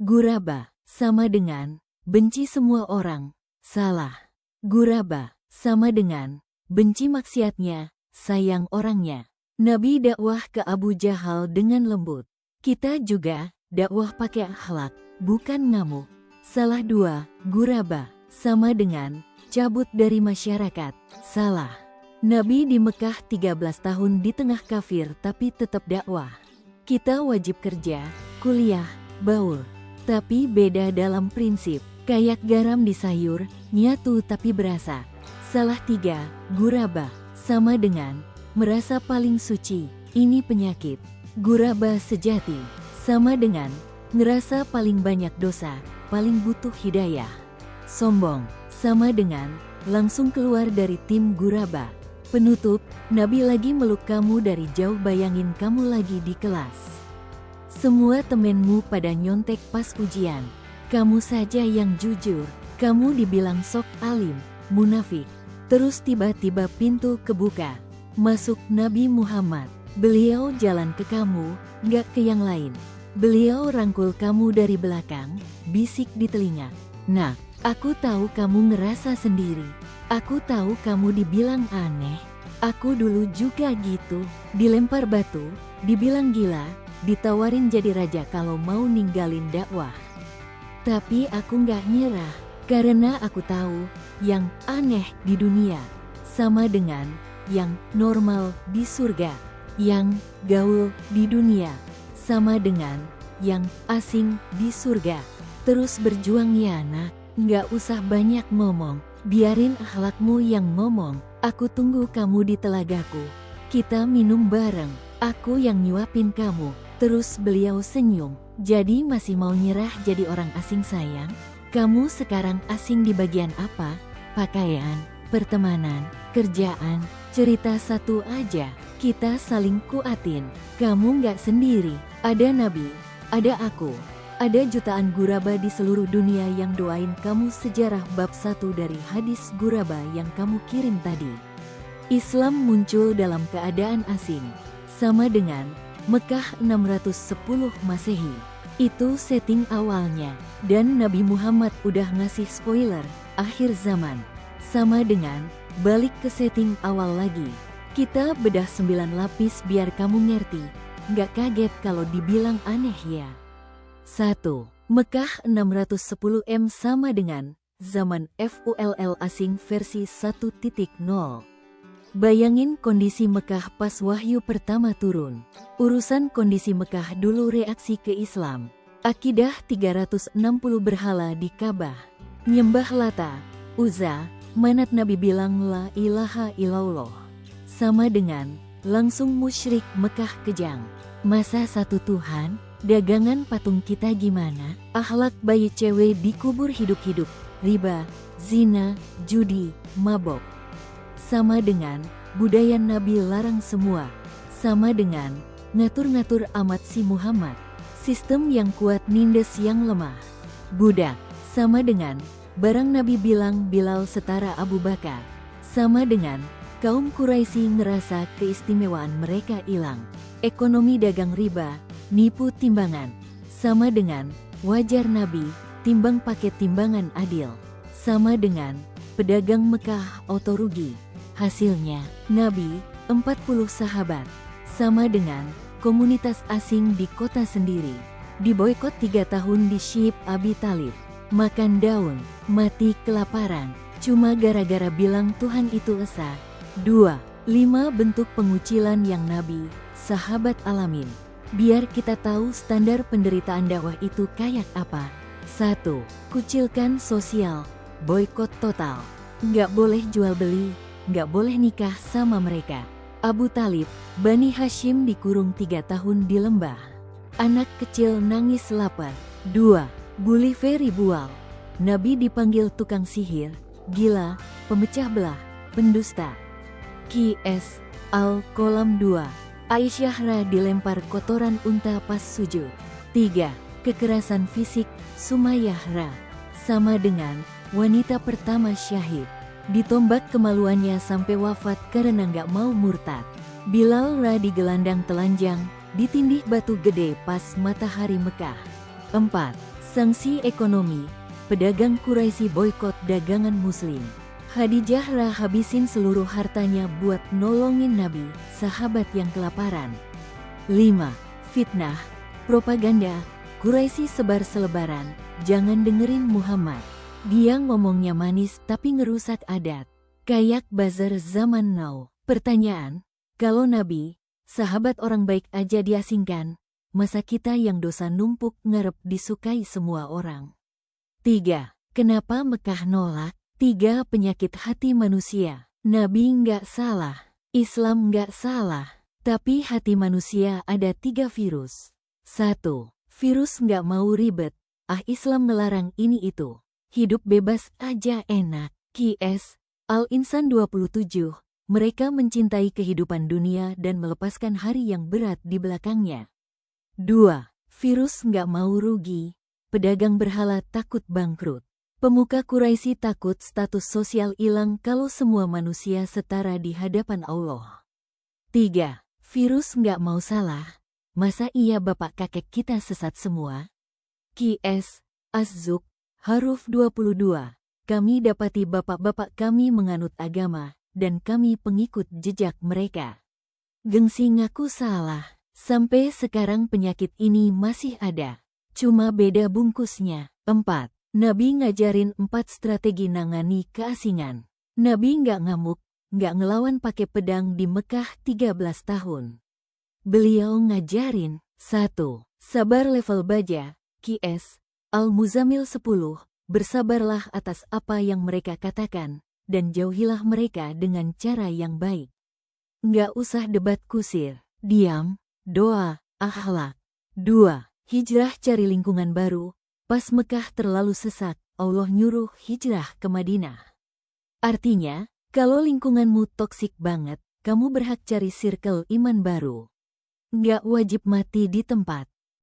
Guraba, sama dengan benci semua orang, salah. Guraba, sama dengan benci maksiatnya, sayang orangnya. Nabi dakwah ke Abu Jahal dengan lembut. Kita juga dakwah pakai akhlak, bukan ngamuk. Salah. 2. Guraba, sama dengan cabut dari masyarakat, salah. Nabi di Mekah 13 tahun di tengah kafir tapi tetap dakwah. Kita wajib kerja, kuliah, baur. Tapi beda dalam prinsip, kayak garam di sayur, nyatu tapi berasa. Salah. 3. Guraba, sama dengan merasa paling suci, ini penyakit. Guraba sejati, sama dengan ngerasa paling banyak dosa, paling butuh hidayah. Sombong, sama dengan langsung keluar dari tim guraba. Penutup, Nabi lagi meluk kamu dari jauh, bayangin kamu lagi di kelas. Semua temenmu pada nyontek pas ujian. Kamu saja yang jujur, kamu dibilang sok alim, munafik. Terus tiba-tiba pintu kebuka. Masuk Nabi Muhammad. Beliau jalan ke kamu, gak ke yang lain. Beliau rangkul kamu dari belakang, bisik di telinga. Nah, aku tahu kamu ngerasa sendiri. Aku tahu kamu dibilang aneh. Aku dulu juga gitu, dilempar batu, dibilang gila, ditawarin jadi raja kalau mau ninggalin dakwah. Tapi aku gak nyerah, karena aku tahu, yang aneh di dunia, sama dengan yang normal di surga. Yang gaul di dunia, sama dengan yang asing di surga. Terus berjuang ya nak, gak usah banyak ngomong, biarin akhlakmu yang ngomong. Aku tunggu kamu di telagaku, kita minum bareng, aku yang nyuapin kamu. Terus beliau senyum, jadi masih mau nyerah jadi orang asing sayang? Kamu sekarang asing di bagian apa? Pakaian, pertemanan, kerjaan, cerita satu aja, kita saling kuatin. Kamu gak sendiri, ada Nabi, ada aku, ada jutaan guraba di seluruh dunia yang doain kamu. Sejarah bab 1 dari hadis guraba yang kamu kirim tadi. Islam muncul dalam keadaan asing, sama dengan Mekah 610 Masehi. Itu setting awalnya, dan Nabi Muhammad udah ngasih spoiler, akhir zaman. Sama dengan balik ke setting awal lagi. Kita bedah 9 lapis biar kamu ngerti, gak kaget kalau dibilang aneh ya. 1. Mekah 610 M sama dengan zaman FULL asing versi 1.0. Bayangin kondisi Mekah pas wahyu pertama turun. Urusan kondisi Mekah dulu, reaksi ke Islam. Akidah 360 berhala di Ka'bah. Nyembah Lata, Uzza, Manat. Nabi bilang la ilaha illallah. Sama dengan langsung musyrik Mekah kejang. Masa satu Tuhan? Dagangan patung kita gimana? Akhlak bayi cewek dikubur hidup-hidup. Riba, zina, judi, mabok. Sama dengan budaya Nabi larang semua. Sama dengan ngatur-ngatur amat si Muhammad. Sistem yang kuat nindes yang lemah. Budak. Sama dengan barang Nabi bilang Bilal setara Abu Bakar. Sama dengan kaum Quraisy ngerasa keistimewaan mereka hilang. Ekonomi dagang riba, nipu timbangan. Sama dengan wajar Nabi timbang pakai timbangan adil. Sama dengan pedagang Mekah auto rugi. Hasilnya, Nabi, 40 sahabat. Sama dengan komunitas asing di kota sendiri. Diboikot 3 tahun di Syib Abi Talib. Makan daun, mati kelaparan. Cuma gara-gara bilang Tuhan itu esa. 2. 5 bentuk pengucilan yang Nabi, sahabat alamin. Biar kita tahu standar penderitaan dakwah itu kayak apa. 1. Kucilkan sosial, boikot total. Nggak boleh jual beli, nggak boleh nikah sama mereka. Abu Talib, Bani Hashim dikurung 3 tahun di lembah. Anak kecil nangis lapar. 2. Bully ritual. Nabi dipanggil tukang sihir, gila, pemecah belah, pendusta. Qs. Al-Qalam 2. Aisyah Ra dilempar kotoran unta pas sujud. 3. Kekerasan fisik, Sumayyah Ra. Sama dengan wanita pertama syahid. Ditombak kemaluannya sampai wafat karena nggak mau murtad. Bilal Ra digelandang telanjang, ditindih batu gede pas matahari Mekah. 4. Sanksi ekonomi, pedagang Quraisy boikot dagangan muslim. Khadijah habisin seluruh hartanya buat nolongin Nabi, sahabat yang kelaparan. 5. Fitnah, propaganda, Quraisy sebar selebaran, jangan dengerin Muhammad. Dia ngomongnya manis tapi ngerusak adat. Kayak bazar zaman now. Pertanyaan, kalau Nabi, sahabat orang baik aja diasingkan, masa kita yang dosa numpuk ngarep disukai semua orang? 3. Kenapa Mekah nolak? 3. Penyakit hati manusia. Nabi nggak salah, Islam nggak salah, tapi hati manusia ada 3 virus. 1. Virus nggak mau ribet, Islam melarang ini itu. Hidup bebas aja enak. QS Al-Insan 27. Mereka mencintai kehidupan dunia dan melepaskan hari yang berat di belakangnya. 2. Virus nggak mau rugi, pedagang berhala takut bangkrut. Pemuka Quraisy takut status sosial hilang kalau semua manusia setara di hadapan Allah. 3. Virus nggak mau salah, masa iya bapak kakek kita sesat semua? QS Az-Zuk Haruf 22. Kami dapati bapak-bapak kami menganut agama, dan kami pengikut jejak mereka. Gengsi ngaku salah. Sampai sekarang penyakit ini masih ada, cuma beda bungkusnya. 4. Nabi ngajarin 4 strategi nangani keasingan. Nabi nggak ngamuk, nggak ngelawan pakai pedang di Mekah 13 tahun. Beliau ngajarin 1. Sabar level baja. QS Al-Muzammil 10. Bersabarlah atas apa yang mereka katakan, dan jauhilah mereka dengan cara yang baik. Nggak usah debat kusir, diam, doa, akhlak. 2. Hijrah cari lingkungan baru. Pas Mekah terlalu sesak, Allah nyuruh hijrah ke Madinah. Artinya, kalau lingkunganmu toksik banget, kamu berhak cari circle iman baru. Nggak wajib mati di tempat.